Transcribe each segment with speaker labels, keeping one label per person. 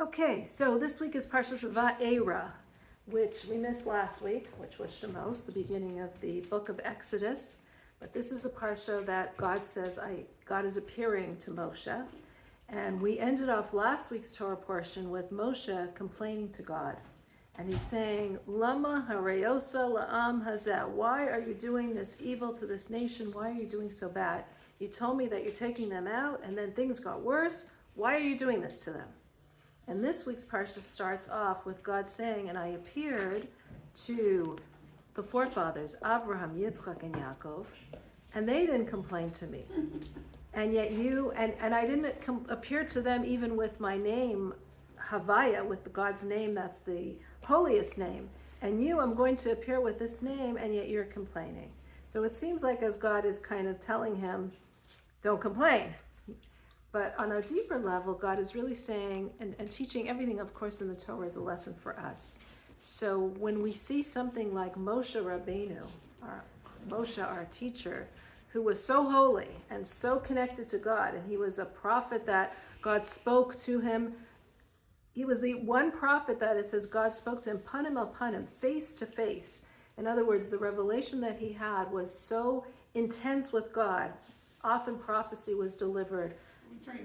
Speaker 1: Okay, so this week is Parshas Va'era, which we missed last week, which was Shemos, the beginning of the book of Exodus. But this is the parsha that God says God is appearing to Moshe. And we ended off last week's Torah portion with Moshe complaining to God. And he's saying, Lama hareyosa la'am hazeh. Why are you doing this evil to this nation? Why are you doing so bad? You told me that you're taking them out, and then things got worse. Why are you doing this to them? And this week's parsha starts off with God saying, and I appeared to the forefathers, Abraham, Yitzchak, and Yaakov, and they didn't complain to me. And yet you, and I didn't appear to them even with my name, Havaya, with God's name, that's the holiest name. And you, I'm going to appear with this name, and yet you're complaining. So it seems like as God is kind of telling him, don't complain. But on a deeper level, God is really saying, and teaching everything, of course, in the Torah is a lesson for us. So when we see something like Moshe Rabbeinu, Moshe, our teacher, who was so holy and so connected to God, and he was a prophet that God spoke to him. He was the one prophet that it says God spoke to him, panim el panim, face to face. In other words, the revelation that he had was so intense with God. Often prophecy was delivered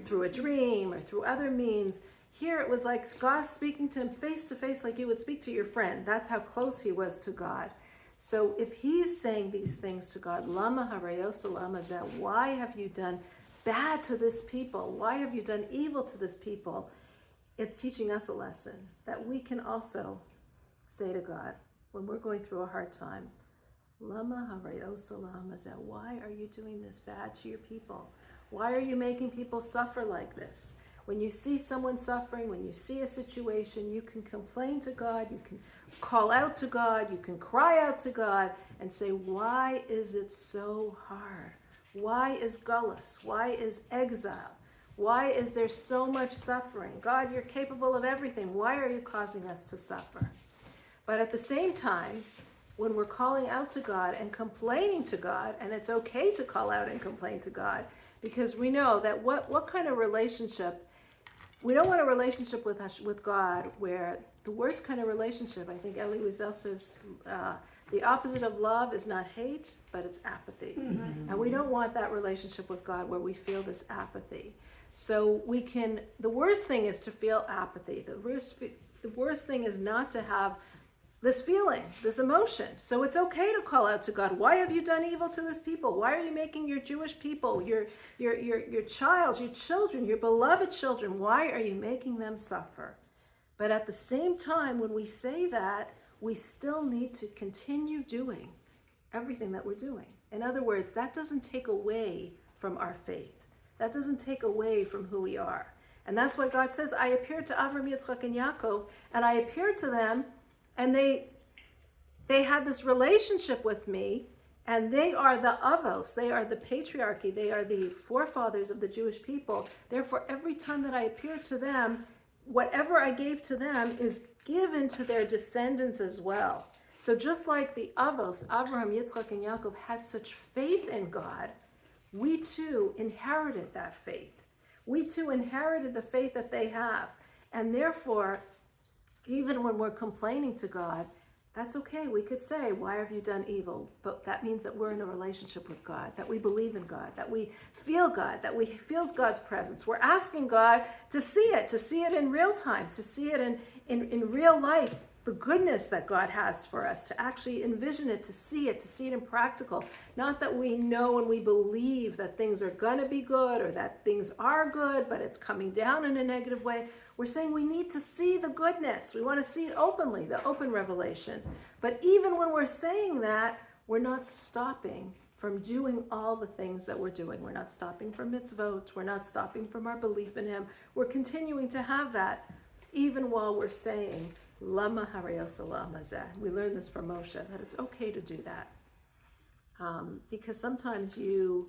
Speaker 1: through a dream or through other means. Here it was like God speaking to him face to face, like you would speak to your friend. That's how close he was to God. So if he's saying these things to God, Lama hareyosa la'am hazeh, why have you done bad to this people? Why have you done evil to this people? It's teaching us a lesson that we can also say to God when we're going through a hard time, Lama hareyosa la'am hazeh, why are you doing this bad to your people? Why are you making people suffer like this? When you see someone suffering, when you see a situation, you can complain to God, you can call out to God, you can cry out to God and say, why is it so hard? Why is gullus? Why is exile? Why is there so much suffering? God, you're capable of everything. Why are you causing us to suffer? But at the same time, when we're calling out to God and complaining to God, and it's okay to call out and complain to God, because we know that what kind of relationship, we don't want a relationship with God where the worst kind of relationship, I think Elie Wiesel says, the opposite of love is not hate, but it's apathy. Mm-hmm. And we don't want that relationship with God where we feel this apathy. So the worst thing is to feel apathy. The worst thing is not to have this feeling, this emotion. So it's okay to call out to God. Why have you done evil to this people? Why are you making your Jewish people, your child, your children, your beloved children, why are you making them suffer? But at the same time, when we say that, we still need to continue doing everything that we're doing. In other words, that doesn't take away from our faith. That doesn't take away from who we are. And that's what God says. I appeared to Avraham, Yitzchak, and Yaakov, and I appeared to them, and they had this relationship with me, and they are the avos, they are the patriarchy, they are the forefathers of the Jewish people. Therefore, every time that I appear to them, whatever I gave to them is given to their descendants as well. So just like the avos, Abraham, Yitzchak, and Yaakov had such faith in God, we too inherited that faith. We too inherited the faith that they have. And therefore, even when we're complaining to God, that's okay. We could say, why have you done evil? But that means that we're in a relationship with God, that we believe in God, that we feel God, that we feel God's presence. We're asking God to see it in real time, to see it in real life, the goodness that God has for us, to actually envision it, to see it in practical. Not that we know and we believe that things are going to be good or that things are good, but it's coming down in a negative way. We're saying we need to see the goodness. We want to see it openly, the open revelation. But even when we're saying that, we're not stopping from doing all the things that we're doing. We're not stopping from mitzvot. We're not stopping from our belief in Him. We're continuing to have that even while we're saying, Lama hareyosa la'am hazeh. We learned this from Moshe, that it's okay to do that. Because sometimes you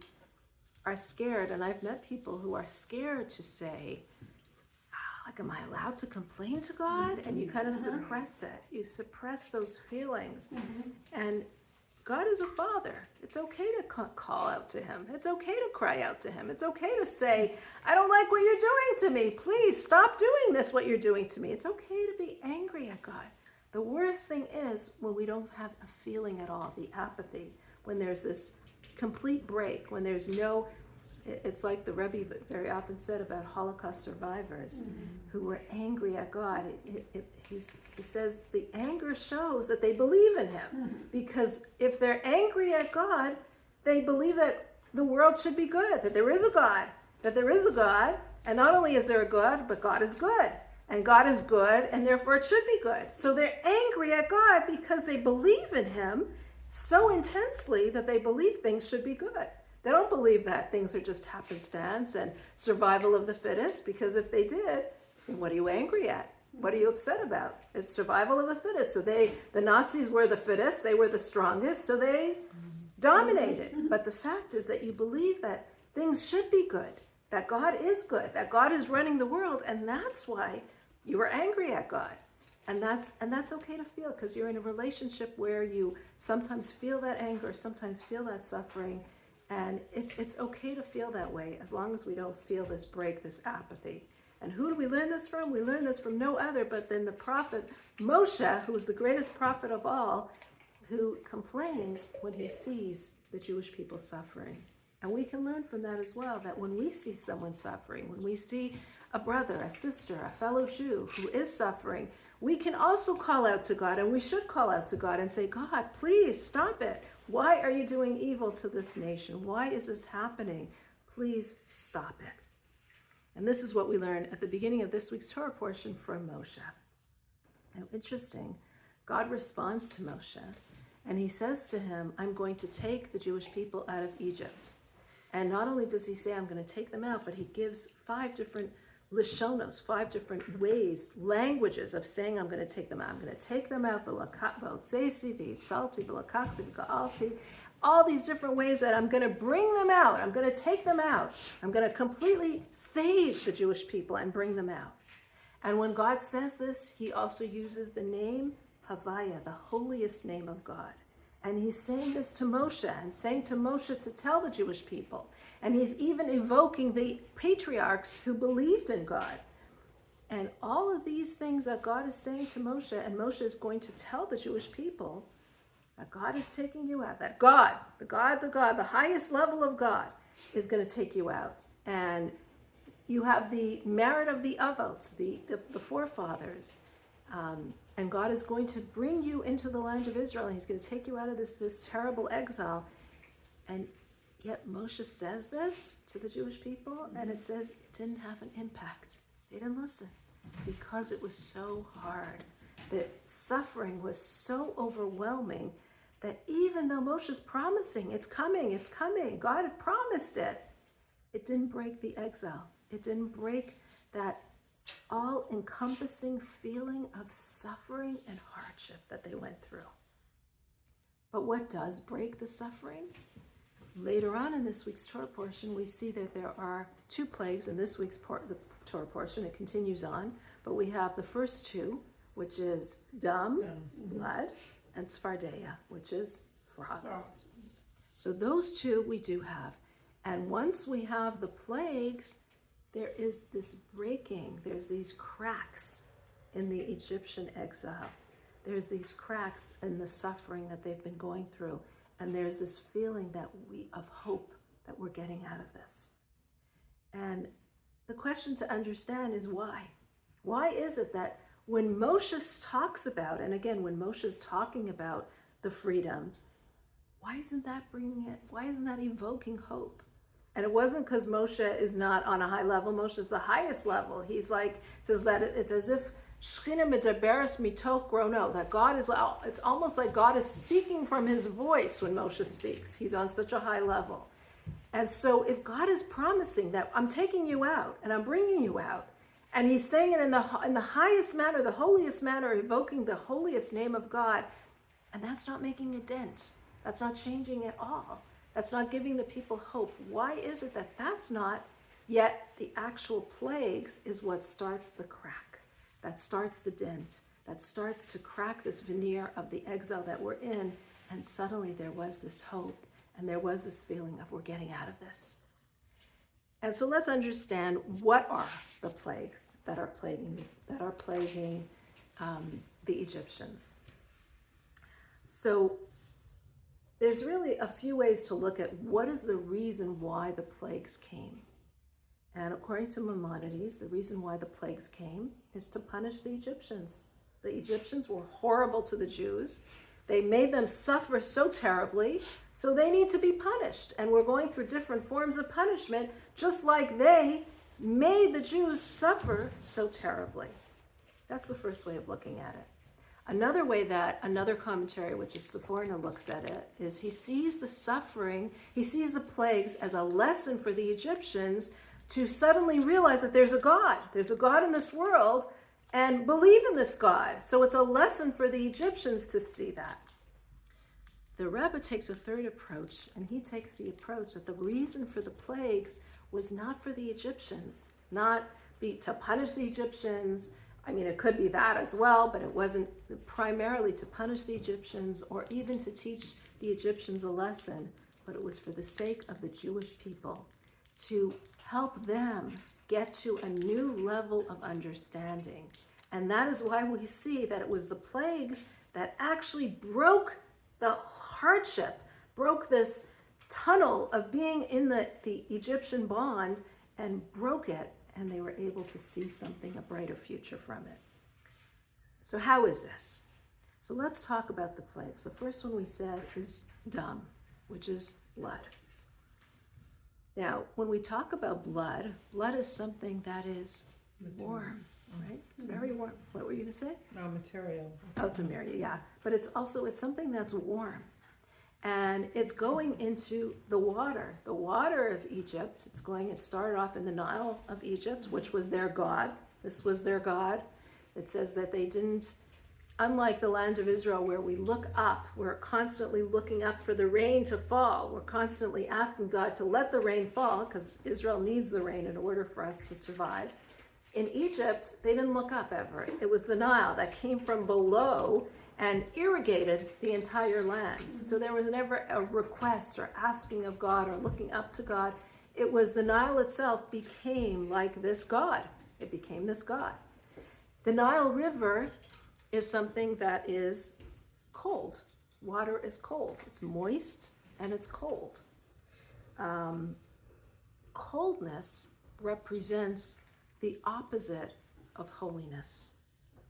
Speaker 1: are scared, and I've met people who are scared to say, am I allowed to complain to God? And you kind of suppress it. You suppress those feelings. And God is a father. It's okay to call out to him. It's okay to cry out to him. It's okay to say, I don't like what you're doing to me. Please stop doing this, what you're doing to me. It's okay to be angry at God. The worst thing is when we don't have a feeling at all, the apathy, when there's this complete break, when there's no, it's like the Rebbe very often said about Holocaust survivors who were angry at God. He says the anger shows that they believe in him, because if they're angry at God, they believe that the world should be good, that there is a God, and not only is there a God, but God is good. And God is good, and therefore it should be good. So they're angry at God because they believe in him so intensely that they believe things should be good. They don't believe that things are just happenstance and survival of the fittest, because if they did, what are you angry at? What are you upset about? It's survival of the fittest. So the Nazis were the fittest, they were the strongest, so they dominated. But the fact is that you believe that things should be good, that God is good, that God is running the world, and that's why you are angry at God. And that's okay to feel, because you're in a relationship where you sometimes feel that anger, sometimes feel that suffering, and it's okay to feel that way as long as we don't feel this break, this apathy. And who do we learn this from? We learn this from no other but then the prophet Moshe, who is the greatest prophet of all, who complains when he sees the Jewish people suffering. And we can learn from that as well, that when we see someone suffering, when we see a brother, a sister, a fellow Jew who is suffering, we can also call out to God, and we should call out to God and say, God, please stop it. Why are you doing evil to this nation? Why is this happening? Please stop it. And this is what we learn at the beginning of this week's Torah portion from Moshe. Now, interesting, God responds to Moshe, and he says to him, I'm going to take the Jewish people out of Egypt. And not only does he say, I'm going to take them out, but he gives 5 different lishonos, 5 different ways, languages of saying I'm going to take them out. I'm going to take them out, all these different ways that I'm going to bring them out. I'm going to take them out. I'm going to completely save the Jewish people and bring them out. And when God says this, he also uses the name Havaya, the holiest name of God. And he's saying this to Moshe, and saying to Moshe to tell the Jewish people. And he's even evoking the patriarchs who believed in God. And all of these things that God is saying to Moshe, and Moshe is going to tell the Jewish people that God is taking you out, that God, the highest level of God is going to take you out. And you have the merit of the avot, the forefathers, and God is going to bring you into the land of Israel, and he's going to take you out of this terrible exile. And yet Moshe says this to the Jewish people, and it says it didn't have an impact. They didn't listen because it was so hard. The suffering was so overwhelming that even though Moshe's promising, it's coming, God had promised it, it didn't break the exile. It didn't break that all-encompassing feeling of suffering and hardship that they went through. But what does break the suffering? Later on in this week's Torah portion, we see that there are 2 plagues in this week's the Torah portion. It continues on, but we have the first 2, which is dam, blood, and Tzfardeia, which is frogs. So those 2 we do have. And once we have the plagues, there is this breaking. There's these cracks in the Egyptian exile. There's these cracks in the suffering that they've been going through. And there's this feeling of hope that we're getting out of this. And the question to understand is why? Why is it that when Moshe talks about, and again, when Moshe's talking about the freedom, why isn't that evoking hope? And it wasn't because Moshe is not on a high level. Moshe is the highest level. He's like, it says that it's as if Shechina medaberes mitoch grono, that God is, it's almost like God is speaking from his voice when Moshe speaks. He's on such a high level. And so if God is promising that I'm taking you out and I'm bringing you out, and he's saying it in the highest manner, the holiest manner, evoking the holiest name of God, and that's not making a dent. That's not changing at all. That's not giving the people hope. Why is it that that's not, yet the actual plagues is what starts the crack, that starts the dent, that starts to crack this veneer of the exile that we're in, And suddenly there was this hope, and there was this feeling of we're getting out of this. And so let's understand, what are the plagues that are plaguing the Egyptians. So there's really a few ways to look at what is the reason why the plagues came. And according to Maimonides, the reason why the plagues came is to punish the Egyptians. The Egyptians were horrible to the Jews. They made them suffer so terribly, so they need to be punished. And we're going through different forms of punishment, just like they made the Jews suffer so terribly. That's the first way of looking at it. Another way that another commentary, which is Sephorna, looks at it is he sees the suffering, he sees the plagues as a lesson for the Egyptians to suddenly realize that there's a God. There's a God in this world, and believe in this God. So it's a lesson for the Egyptians to see that. The Rebbe takes a third approach, and he takes the approach that the reason for the plagues was not for the Egyptians, not to punish the Egyptians. I mean, it could be that as well, but it wasn't primarily to punish the Egyptians or even to teach the Egyptians a lesson, but it was for the sake of the Jewish people, to help them get to a new level of understanding. And that is why we see that it was the plagues that actually broke the hardship, broke this tunnel of being in the Egyptian bond, and broke it, and they were able to see something, a brighter future from it. So how is this? So let's talk about the plagues. The first one we said is dam, which is blood. Now, when we talk about blood, blood is something that is warm, right? It's very warm. What were you going to say?
Speaker 2: Material.
Speaker 1: Oh, it's a material, yeah. But it's something that's warm. And it's going into the water of Egypt. It started off in the Nile of Egypt, which was their god. This was their god. It says that they didn't, unlike the land of Israel where we look up, we're constantly looking up for the rain to fall. We're constantly asking God to let the rain fall because Israel needs the rain in order for us to survive. In Egypt, they didn't look up ever. It was the Nile that came from below and irrigated the entire land. So there was never a request or asking of God or looking up to God. It was the Nile itself became like this God. It became this God. The Nile River is something that is cold. Water is cold. It's moist and it's cold. Coldness represents the opposite of holiness.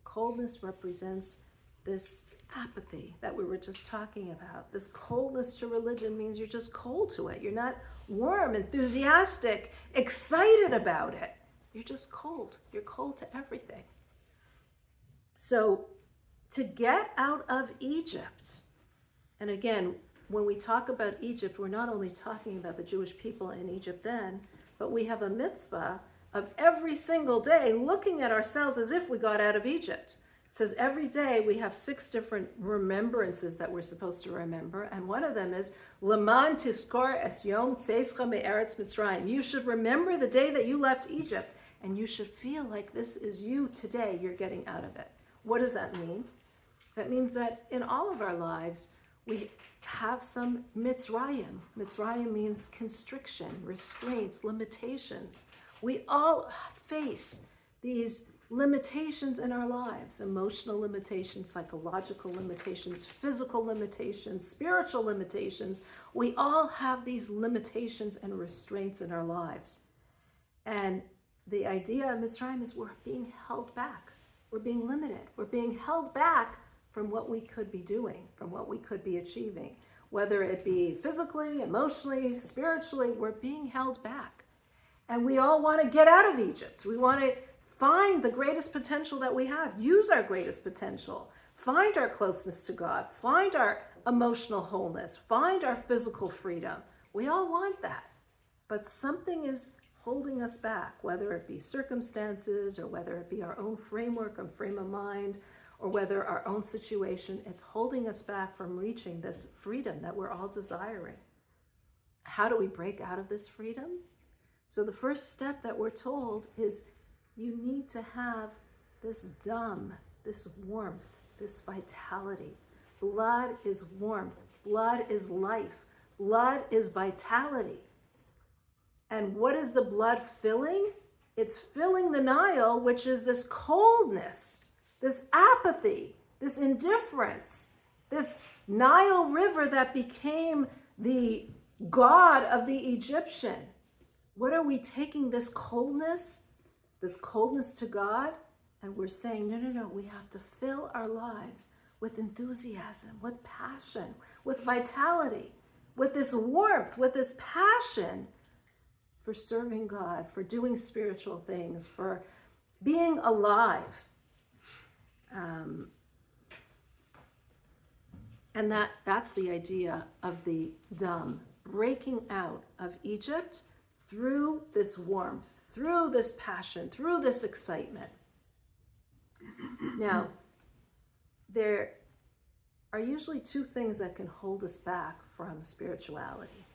Speaker 1: Coldness represents this apathy that we were just talking about. This coldness to religion means you're just cold to it. You're not warm, enthusiastic, excited about it. You're just cold. You're cold to everything. So to get out of Egypt, and again, when we talk about Egypt, we're not only talking about the Jewish people in Egypt then, but we have a mitzvah of every single day looking at ourselves as if we got out of Egypt. It says every day we have 6 different remembrances that we're supposed to remember, and one of them is Leman Tiskor Es Yom Tzeischa Me'eretz Mitzrayim. You should remember the day that you left Egypt, and you should feel like this is you today. You're getting out of it. What does that mean? That means that in all of our lives we have some Mitzrayim. Mitzrayim means constriction, restraints, limitations. We all face these limitations in our lives, emotional limitations, psychological limitations, physical limitations, spiritual limitations. We all have these limitations and restraints in our lives. And the idea of Mitzrayim is we're being held back. We're being limited. We're being held back from what we could be doing, from what we could be achieving. Whether it be physically, emotionally, spiritually, we're being held back. And we all want to get out of Egypt. We want to find the greatest potential that we have, use our greatest potential, find our closeness to God, find our emotional wholeness, find our physical freedom. We all want that. But something is holding us back, whether it be circumstances or whether it be our own framework and frame of mind, or whether our own situation, it's holding us back from reaching this freedom that we're all desiring. How do we break out of this freedom? So the first step that we're told is you need to have this dam, this warmth, this vitality. Blood is warmth. blood is life. Blood is vitality. And what is the blood filling? It's filling the Nile, which is this coldness, this apathy, this indifference, this Nile River that became the god of the Egyptian. What are we taking this coldness to God? And we're saying, no, we have to fill our lives with enthusiasm, with passion, with vitality, with this warmth, with this passion for serving God, for doing spiritual things, for being alive. And that's the idea of the Dam, breaking out of Egypt through this warmth, through this passion, through this excitement. Now, there are usually two things that can hold us back from spirituality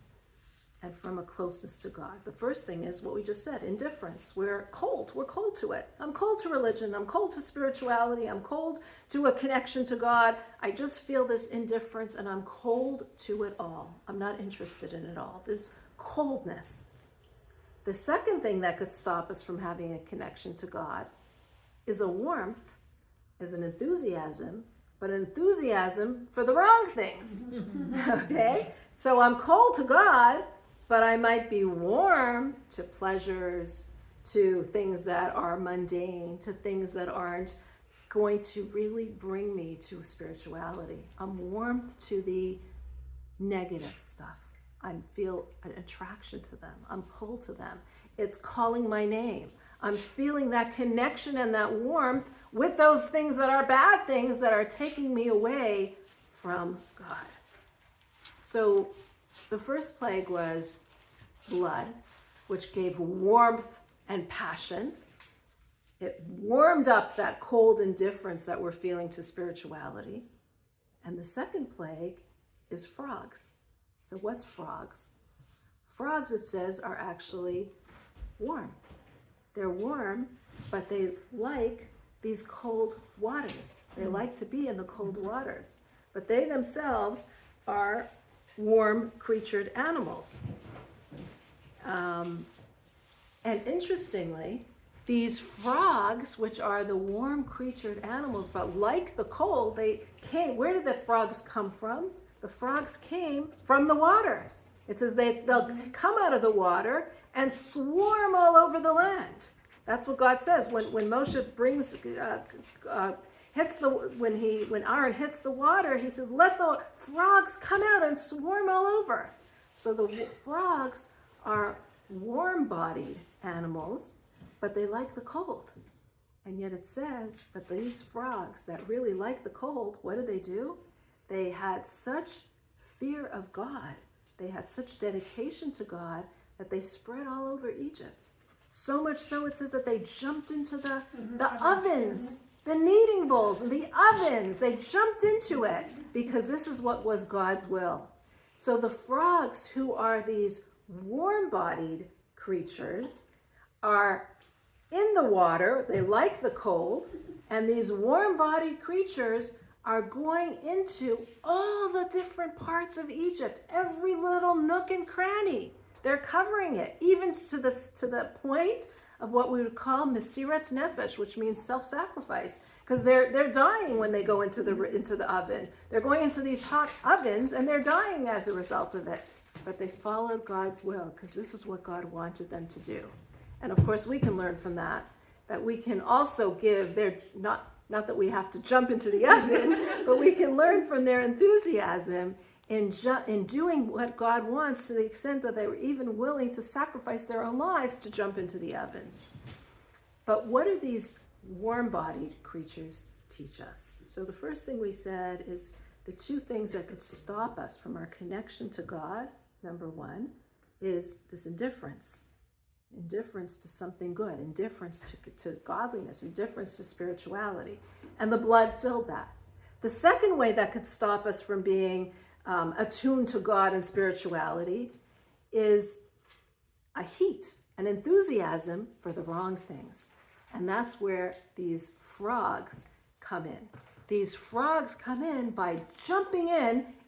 Speaker 1: and from a closeness to God. The first thing is what we just said, indifference. We're cold to it. I'm cold to religion, I'm cold to spirituality, I'm cold to a connection to God. I just feel this indifference and I'm cold to it all. I'm not interested in it all. This coldness. The second thing that could stop us from having a connection to God is a warmth, is an enthusiasm, but enthusiasm for the wrong things. Okay? So I'm cold to God, but I might be warm to pleasures, to things that are mundane, to things that aren't going to really bring me to spirituality. I'm warm to the negative stuff. I feel an attraction to them. I'm pulled to them. It's calling my name. I'm feeling that connection and that warmth with those things that are bad things that are taking me away from God. So the first plague was blood, which gave warmth and passion. It warmed up that cold indifference that we're feeling to spirituality. And the second plague is frogs. So what's frogs? Frogs, it says, are actually warm. They're warm, but they like these cold waters. They like to be in the cold waters. But they themselves are warm creatured animals. And interestingly, these frogs, which are the warm creatured animals, but like the cold, they came. Where did the frogs come from? The frogs came from the water. It says they'll come out of the water and swarm all over the land. That's what God says when Moshe when Aaron hits the water, he says, "Let the frogs come out and swarm all over." So the frogs are warm-bodied animals, but they like the cold. And yet it says that these frogs that really like the cold, what do? They had such fear of God, they had such dedication to God that they spread all over Egypt. So much so it says that they jumped into the ovens, the kneading bowls and the ovens. They jumped into it because this is what was God's will. So the frogs, who are these warm-bodied creatures, are in the water. They like the cold. And these warm-bodied creatures are going into all the different parts of Egypt, every little nook and cranny. They're covering it, even to the point of what we would call mesirat nefesh, which means self-sacrifice, because they're dying when they go into the oven. They're going into these hot ovens, and they're dying as a result of it. But they followed God's will, because this is what God wanted them to do. And of course, we can learn from that we can also give their not that we have to jump into the oven, but we can learn from their enthusiasm in doing what God wants, to the extent that they were even willing to sacrifice their own lives to jump into the ovens. But what do these warm-bodied creatures teach us? So the first thing we said is the two things that could stop us from our connection to God, number one, is this indifference. Indifference to something good, indifference to godliness, indifference to spirituality. And the blood filled that. The second way that could stop us from being attuned to God and spirituality is a heat, an enthusiasm for the wrong things. And that's where these frogs come in. these frogs come in by jumping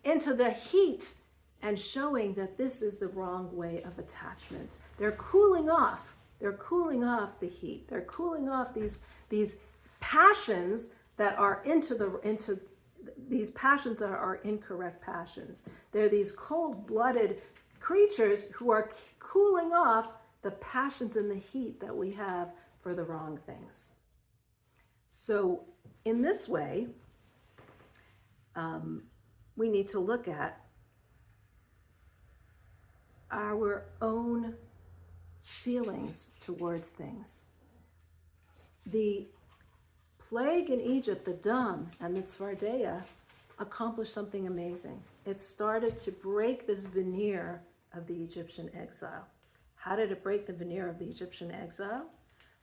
Speaker 1: into the heat and showing that this is the wrong way of attachment. They're cooling off. They're cooling off the heat. They're cooling off these passions that are into these passions that are incorrect passions. They're these cold-blooded creatures who are cooling off the passions and the heat that we have for the wrong things. So in this way, we need to look at our own feelings towards things. The plague in Egypt, the Dam and the Tzvardeya, accomplished something amazing. It started to break this veneer of the Egyptian exile. How did it break the veneer of the Egyptian exile?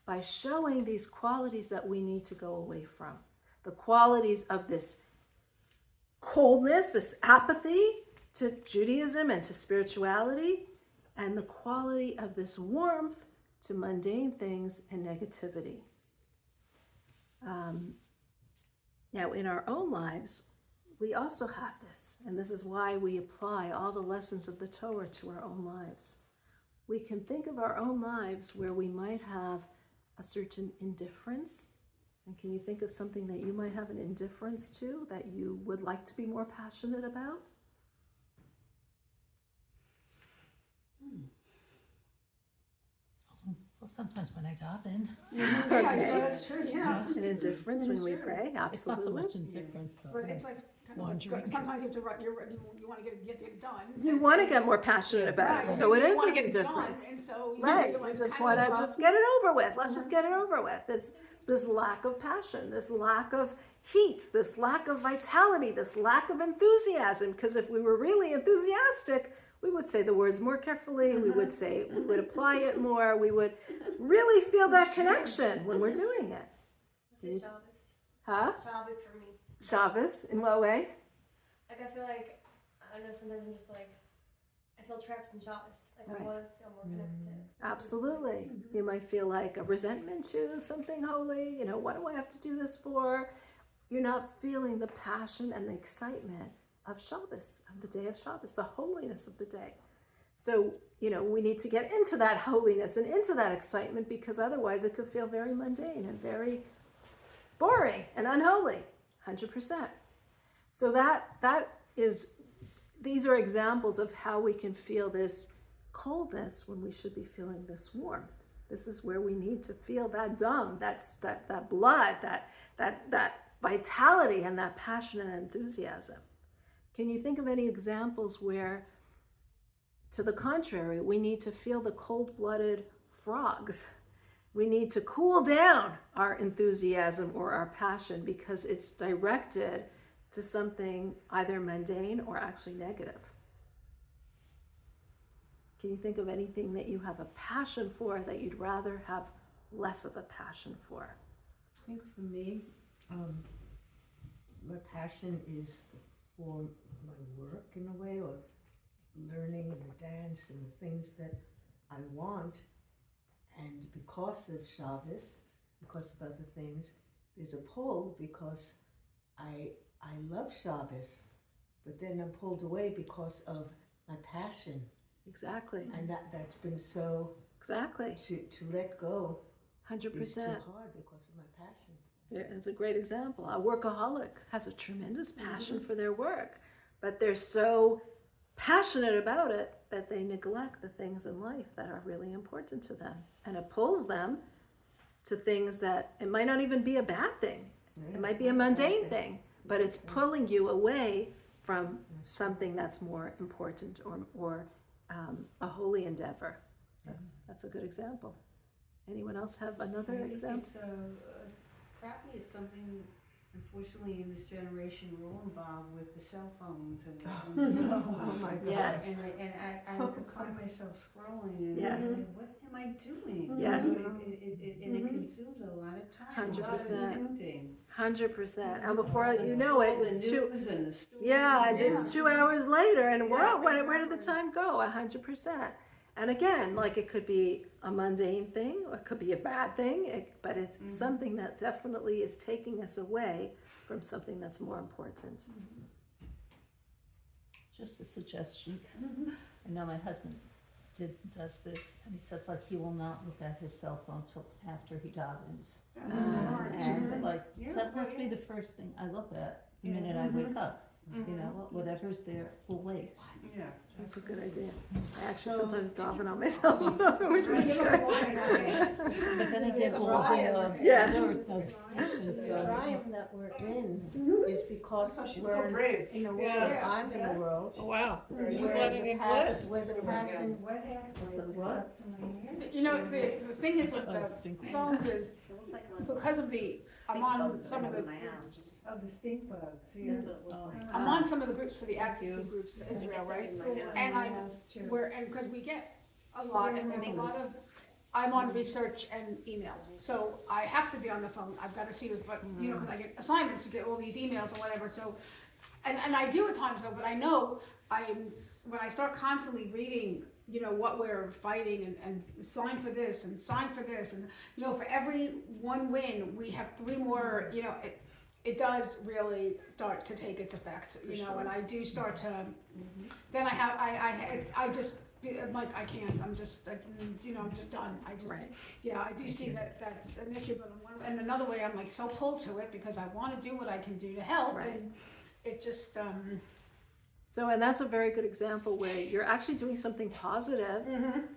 Speaker 1: By showing these qualities that we need to go away from. The qualities of this coldness, this apathy to Judaism and to spirituality, and the quality of this warmth to mundane things and negativity. Now, in our own lives, we also have this, and this is why we apply all the lessons of the Torah to our own lives. We can think of our own lives where we might have a certain indifference. And can you think of something that you might have an indifference to that you would like to be more passionate about?
Speaker 2: Well, sometimes when I daven.
Speaker 1: An indifference when we pray, absolutely.
Speaker 2: It's not so much indifference, but
Speaker 3: It's like
Speaker 2: wandering.
Speaker 3: sometimes you have to run. You want to get it done.
Speaker 1: You want to get more passionate about it, so it is this indifference.
Speaker 3: And so
Speaker 1: Right,
Speaker 3: you're
Speaker 1: you just want to just get it over with. Let's just get it over with. This lack of passion, this lack of heat, this lack of vitality, this lack of enthusiasm. Because if we were really enthusiastic, we would say the words more carefully. We would apply it more. We would really feel that connection when we're doing it.
Speaker 4: It's Shabbos.
Speaker 1: Huh?
Speaker 4: Shabbos for me.
Speaker 1: Shabbos, in what way?
Speaker 4: Like I feel like, I don't know, sometimes I'm just like, I feel trapped in Shabbos. Like
Speaker 1: Right.
Speaker 4: I want to feel more connected to it.
Speaker 1: Absolutely. You might feel like a resentment to something holy. You know, what do I have to do this for? You're not feeling the passion and the excitement of Shabbos, of the day of Shabbos, the holiness of the day. So, you know, we need to get into that holiness and into that excitement, because otherwise it could feel very mundane and very boring and unholy, 100%. So these are examples of how we can feel this coldness when we should be feeling this warmth. This is where we need to feel that dam, that blood, that vitality and that passion and enthusiasm. Can you think of any examples where, to the contrary, we need to feel the cold-blooded frogs? We need to cool down our enthusiasm or our passion because it's directed to something either mundane or actually negative. Can you think of anything that you have a passion for that you'd rather have less of a passion for?
Speaker 5: I think for me, my passion is for my work in a way, or learning and the dance and the things that I want. And because of Shabbos, because of other things, there's a pull because I love Shabbos, but then I'm pulled away because of my passion.
Speaker 1: Exactly.
Speaker 5: And that's been so,
Speaker 1: Exactly.
Speaker 5: to let go
Speaker 1: 100%.
Speaker 5: is too hard because of my passion.
Speaker 1: Yeah, it's a great example. A workaholic has a tremendous passion for their work, but they're so passionate about it that they neglect the things in life that are really important to them. And it pulls them to things that, it might not even be a bad thing. It might be a mundane thing, but it's pulling you away from something that's more important or a holy endeavor. That's a good example. Anyone else have another example?
Speaker 6: Crappy is something, unfortunately, in this generation we're all involved with the cell phones and the
Speaker 5: Oh my God.
Speaker 1: Yes.
Speaker 6: and I could find myself scrolling and
Speaker 1: Yes.
Speaker 6: thinking, what am I doing?
Speaker 1: Yes.
Speaker 6: It consumes a lot of time.
Speaker 1: 100%. 100%. And before you know it,
Speaker 6: the
Speaker 1: it's
Speaker 6: news and the stories.
Speaker 1: Yeah, and it's 2 hours later, and
Speaker 3: Yeah,
Speaker 1: where did the
Speaker 3: exactly.
Speaker 1: time go? 100%. And again, like it could be a mundane thing or it could be a bad thing, but it's something that definitely is taking us away from something that's more important.
Speaker 2: Just a suggestion. I know my husband does this, and he says like he will not look at his cell phone till after he davens. And like, it doesn't have to be the first thing I look at the minute I wake up. You know, whatever's there will wait.
Speaker 6: Yeah.
Speaker 1: That's a good idea. I actually
Speaker 2: So-
Speaker 1: sometimes daven on myself, which is true.
Speaker 2: But then I get all the,
Speaker 1: Yeah.
Speaker 2: alerts notifications,
Speaker 5: The
Speaker 2: so.
Speaker 5: crime that we're in is because
Speaker 3: she's
Speaker 5: we're
Speaker 3: so brave.
Speaker 5: in a world,
Speaker 3: Yeah.
Speaker 5: I'm in a world.
Speaker 3: Wow.
Speaker 5: She's
Speaker 3: letting it live.
Speaker 5: Where the passion, what?
Speaker 3: You know, the thing is with the phones is, because of I'm on some of the groups.
Speaker 6: Oh, the stink bugs, yeah.
Speaker 3: I'm on some of the groups for the advocacy groups for Israel, right? And because we get a lot, and there's a lot of, I'm on research and emails, so I have to be on the phone, I've gotta see what's, you know, cause I get assignments to get all these emails or whatever, so, and I do at times though, but I know when I start constantly reading, you know, what we're fighting and sign for this and sign for this, and, you know, for every one win, we have 3 more, you know, it does really start to take its effect, you know, and I do start to, then I just, I'm like, I can't, I'm just, you know, I'm just done, I just,
Speaker 1: Right.
Speaker 3: yeah, I do see that that's an issue, but and another way, I'm like so pulled to it, because I wanna do what I can do to help,
Speaker 1: Right.
Speaker 3: and it just,
Speaker 1: So, and that's a very good example where you're actually doing something positive,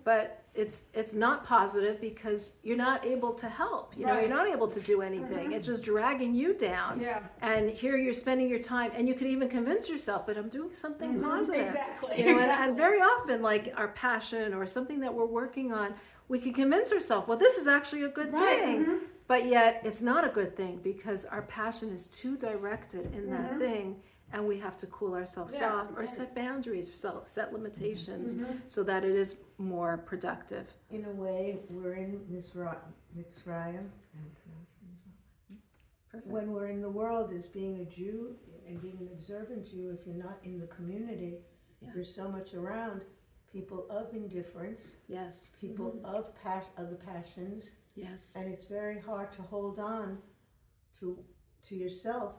Speaker 1: but it's not positive because you're not able to help. You know,
Speaker 3: Right.
Speaker 1: you're not able to do anything. It's just dragging you down.
Speaker 3: yeah.
Speaker 1: And here you're spending your time, and you could even convince yourself, but I'm doing something positive.
Speaker 3: Exactly,
Speaker 1: You know,
Speaker 3: exactly.
Speaker 1: and very often, like our passion or something that we're working on, we can convince ourselves, well, this is actually a good
Speaker 3: Right,
Speaker 1: thing. But yet, it's not a good thing because our passion is too directed in that thing, and we have to cool ourselves
Speaker 3: Yeah,
Speaker 1: off or
Speaker 3: and-
Speaker 1: set boundaries, set limitations, so that it is more productive.
Speaker 5: In a way, we're in Mitzrayim. Can I pronounce things wrong?
Speaker 1: Perfect.
Speaker 5: When we're in the world as being a Jew and being an observant Jew, if you're not in the community,
Speaker 1: Yeah.
Speaker 5: there's so much around, people of indifference,
Speaker 1: Yes,
Speaker 5: people of other passions,
Speaker 1: yes,
Speaker 5: and it's very hard to hold on to yourself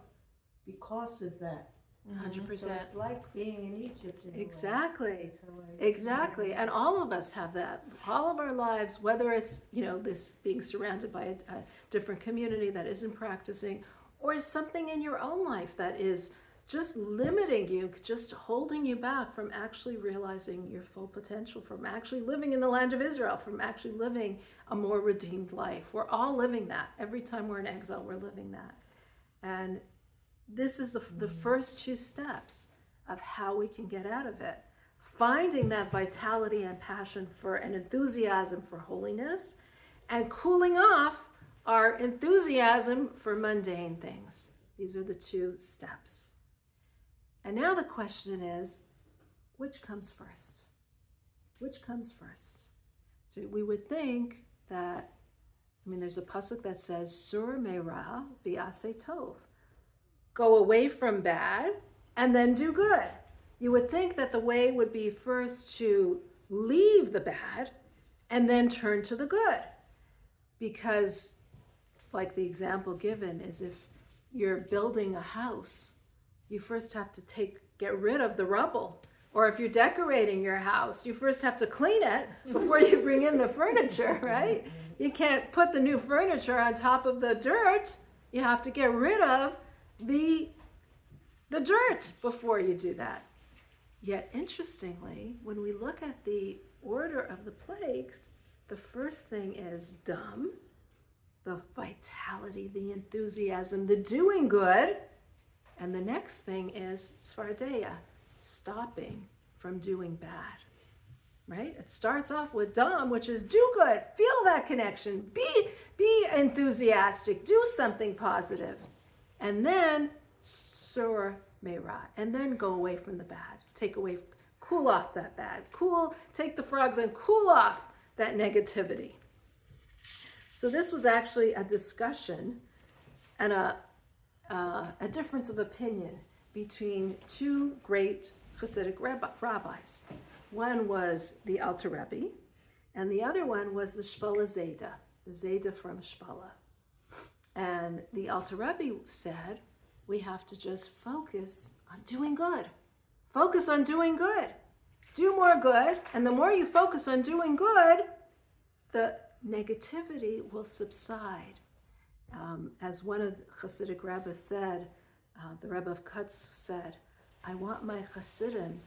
Speaker 5: because of that.
Speaker 1: 100%.
Speaker 5: So it's like being in Egypt in a way.
Speaker 1: Exactly.
Speaker 5: It's a way.
Speaker 1: Exactly, and all of us have that. All of our lives, whether it's, you know, this being surrounded by a different community that isn't practicing, or something in your own life that is just limiting you, just holding you back from actually realizing your full potential, from actually living in the land of Israel, from actually living a more redeemed life. We're all living that. Every time we're in exile, we're living that. And this is the first 2 steps of how we can get out of it. Finding that vitality and passion for an enthusiasm for holiness, and cooling off our enthusiasm for mundane things. These are the 2 steps. And now the question is, which comes first? Which comes first? So we would think that, I mean, there's a pasuk that says, Sur meira v'aseh tov. Go away from bad and then do good. You would think that the way would be first to leave the bad and then turn to the good. Because, like the example given is, if you're building a house, you first have to get rid of the rubble. Or if you're decorating your house, you first have to clean it before you bring in the furniture, right? You can't put the new furniture on top of the dirt. You have to get rid of the dirt before you do that. Yet, interestingly, when we look at the order of the plagues, the first thing is dumb, the vitality, the enthusiasm, the doing good. And the next thing is svardeia, stopping from doing bad, right? It starts off with dam, which is do good, feel that connection, be enthusiastic, do something positive. And then sur meira, and then go away from the bad, cool off that bad, take the frogs and cool off that negativity. So this was actually a discussion and a difference of opinion between 2 great Hasidic rabbis. One was the Alter Rebbe, and the other one was the Shpola Zeta, the Zeta from Shpola. And the Alter Rebbe said, we have to just focus on doing good. Focus on doing good. Do more good, and the more you focus on doing good, the negativity will subside. As one of the Hasidic rabbis said, the Rebbe of Kutz said, I want my Hasidim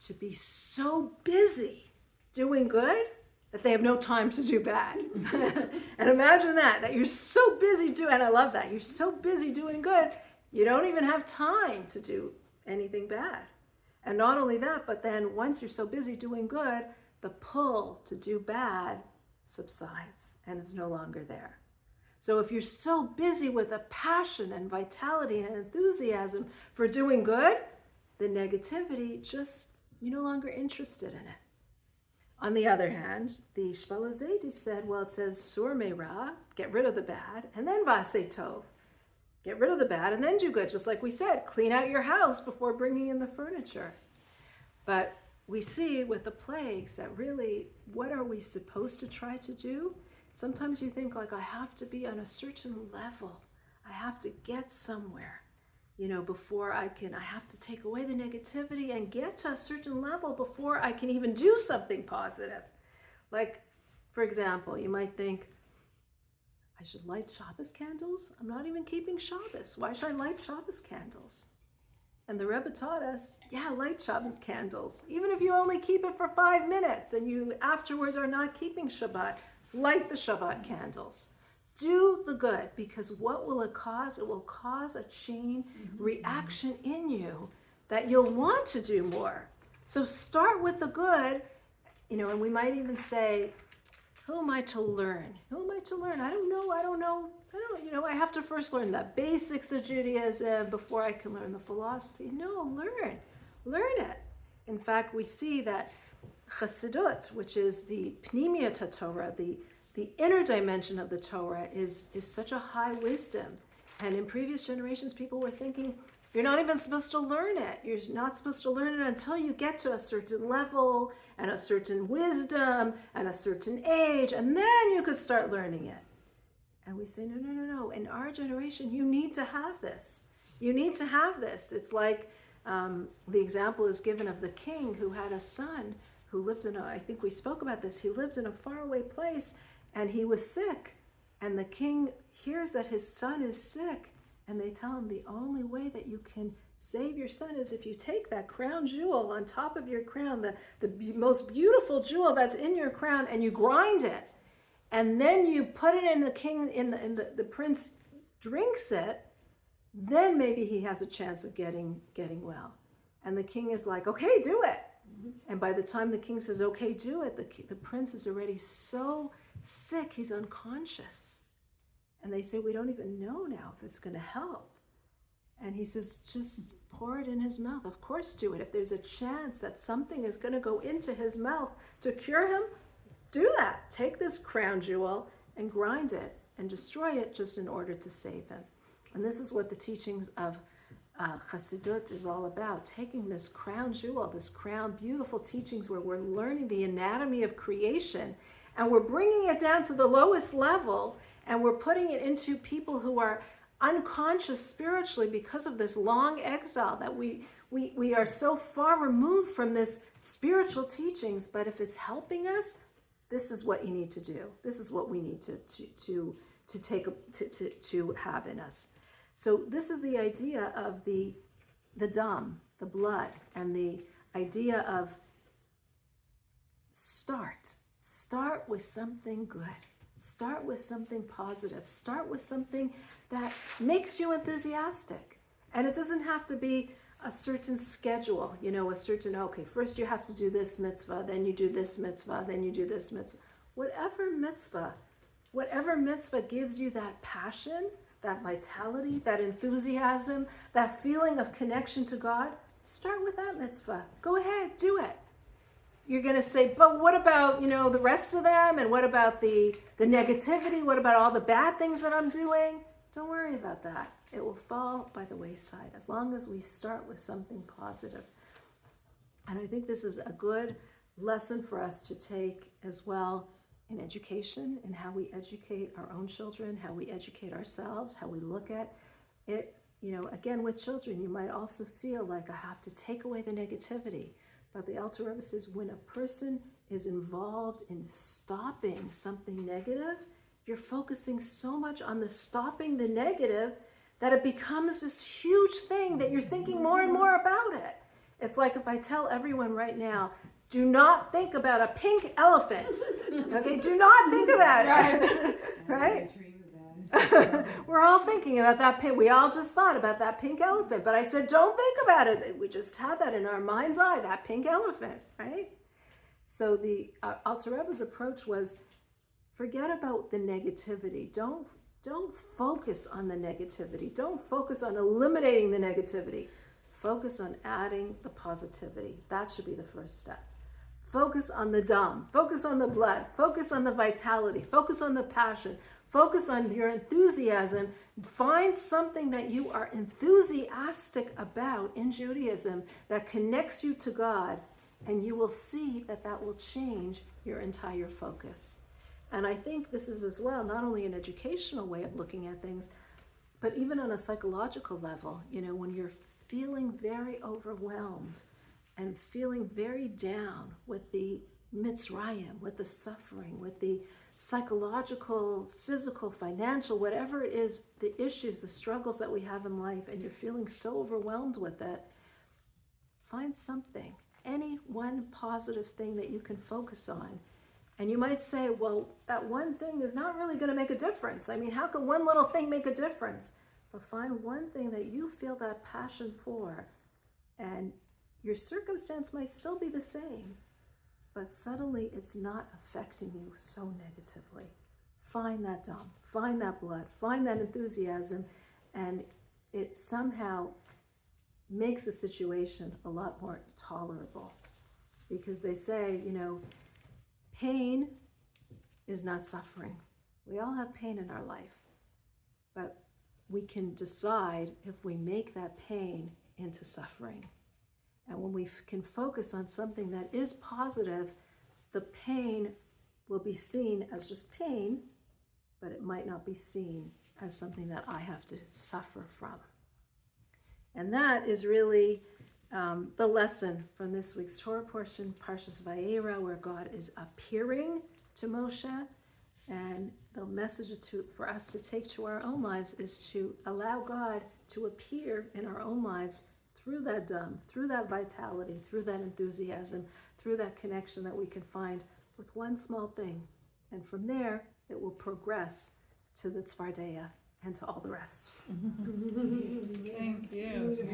Speaker 1: to be so busy doing good that they have no time to do bad. And imagine that you're so busy doing, and I love that, you're so busy doing good, you don't even have time to do anything bad. And not only that, but then once you're so busy doing good, the pull to do bad subsides and it's no longer there. So if you're so busy with a passion and vitality and enthusiasm for doing good, the negativity just, you're no longer interested in it. On the other hand, the Shpola Zeta said, well, it says sur meira, get rid of the bad, and then vase tov. Get rid of the bad and then do good. Just like we said, clean out your house before bringing in the furniture. But we see with the plagues that really, what are we supposed to try to do? Sometimes you think like, I have to be on a certain level. I have to get somewhere, before I have to take away the negativity and get to a certain level before I can even do something positive. Like, for example, you might think, I should light Shabbos candles? I'm not even keeping Shabbos. Why should I light Shabbos candles? And the Rebbe taught us, light Shabbos candles. Even if you only keep it for 5 minutes and you afterwards are not keeping Shabbat, light the Shabbat candles. Do the good, because what will it cause? It will cause a chain reaction in you that you'll want to do more. So start with the good, and we might even say, who am I to learn? Who am I to learn? I don't know. I have to first learn the basics of Judaism before I can learn the philosophy. No, learn it. In fact, we see that Chassidut, which is the Pnimiyat Torah, the inner dimension of the Torah, is such a high wisdom. And in previous generations, people were thinking, you're not even supposed to learn it. You're not supposed to learn it until you get to a certain level and a certain wisdom and a certain age, and then you could start learning it. And we say, no. In our generation, you need to have this. You need to have this. It's like the example is given of the king who had a son who lived I think we spoke about this, he lived in a faraway place and he was sick. And the king hears that his son is sick, and they tell him the only way that you can save your son is if you take that crown jewel on top of your crown, the most beautiful jewel that's in your crown, and you grind it. And then you put it in the king, the prince drinks it, then maybe he has a chance of getting well. And the king is like, okay, do it. And by the time the king says, okay, do it, the prince is already so sick, he's unconscious. And they say, we don't even know now if it's going to help. And he says, just pour it in his mouth. Of course, do it. If there's a chance that something is going to go into his mouth to cure him, do that. Take this crown jewel and grind it and destroy it just in order to save him. And this is what the teachings of Chassidut is all about. Taking this crown jewel, this crown, beautiful teachings where we're learning the anatomy of creation, and we're bringing it down to the lowest level, and we're putting it into people who are unconscious spiritually because of this long exile, that we are so far removed from this spiritual teachings. But if it's helping us, this is what you need to do. This is what we need to have in us. So this is the idea of the dam, the blood, and the idea of start with something good. Start with something positive. Start with something that makes you enthusiastic. And it doesn't have to be a certain schedule, okay, first you have to do this mitzvah, then you do this mitzvah, then you do this mitzvah. Whatever mitzvah gives you that passion, that vitality, that enthusiasm, that feeling of connection to God, start with that mitzvah. Go ahead, do it. You're going to say, but what about, the rest of them? And what about the negativity? What about all the bad things that I'm doing? Don't worry about that. It will fall by the wayside as long as we start with something positive. And I think this is a good lesson for us to take as well in education, and how we educate our own children, how we educate ourselves, how we look at it. You know, again, with children, you might also feel like I have to take away the negativity. But the Alter Rebbe says when a person is involved in stopping something negative, you're focusing so much on the stopping the negative that it becomes this huge thing that you're thinking more and more about it. It's like if I tell everyone right now, do not think about a pink elephant. Okay, do not think about it. Right? We're all thinking about that pink. We all just thought about that pink elephant, but I said, don't think about it. We just have that in our mind's eye, that pink elephant, right? So the Alter Rebbe's approach was, forget about the negativity. Don't focus on the negativity. Don't focus on eliminating the negativity. Focus on adding the positivity. That should be the first step. Focus on the dam. Focus on the blood. Focus on the vitality. Focus on the passion. Focus on your enthusiasm. Find something that you are enthusiastic about in Judaism that connects you to God, and you will see that that will change your entire focus. And I think this is as well not only an educational way of looking at things, but even on a psychological level. You know, when you're feeling very overwhelmed and feeling very down with the mitzrayim, with the suffering, with the psychological, physical, financial, whatever it is, the issues, the struggles that we have in life, and you're feeling so overwhelmed with it, find something, any one positive thing that you can focus on. And you might say, well, that one thing is not really going to make a difference. I mean, how can one little thing make a difference? But find one thing that you feel that passion for, and your circumstance might still be the same, but suddenly it's not affecting you so negatively. Find that dam, find that blood, find that enthusiasm, and it somehow makes the situation a lot more tolerable. Because they say, you know, pain is not suffering. We all have pain in our life, but we can decide if we make that pain into suffering. And when we can focus on something that is positive, the pain will be seen as just pain, but it might not be seen as something that I have to suffer from. And that is really the lesson from this week's Torah portion, Parshas Vayera, where God is appearing to Moshe. And the message for us to take to our own lives is to allow God to appear in our own lives through that dam, through that vitality, through that enthusiasm, through that connection that we can find with one small thing. And from there, it will progress to the Tzvardeya and to all the rest.
Speaker 2: Thank you.